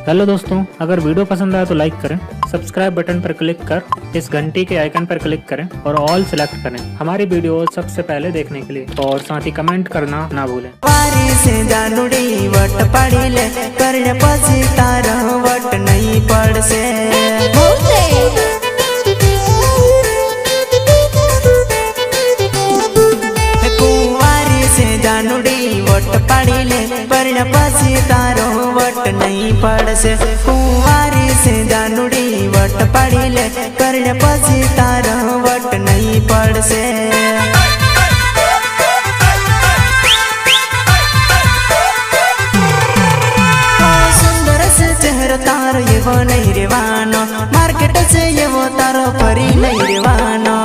Hello दोस्तों, अगर video पसंद आया तो लाइक करें, सब्सक्राइब बटन पर क्लिक कर इस घंटी के आइकन पर क्लिक करें और ऑल सिलेक्ट करें हमारी वीडियो सबसे पहले देखने के लिए। और साथ ही कमेंट करना ना भूलें। से जानुड़ी वट पड़ी ले करने पसी तारा वट नहीं पड़ से कुंवारी से जानुड़ी वट पड़ी ले करने पसी तारो वट नहीं पड़ से कुंवारी से जानुड़ी वट पड़ी ले करने पसी तारो वट नहीं पड़ से। तारो ये वो नहीं रेवानो मार्केट से ये वो तारो परी नहीं रेवानो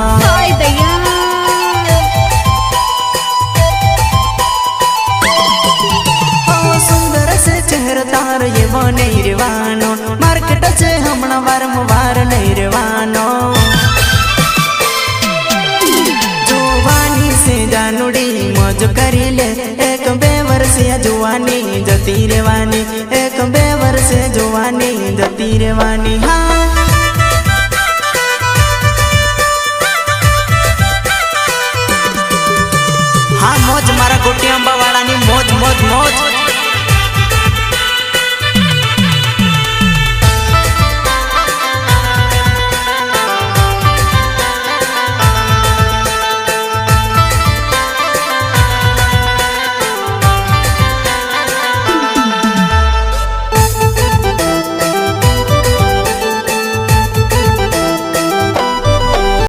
सुंदर से चेहरा तारो ये वो नहीं रेवानो मार्केट से हमना वारंवार नहीं रेवानो जुवानी से जानुड़ी मौज करी ले एक बेवर से जुवानी जती रेवानी एक बेवर से जुवानी जती रेवानी। हाँ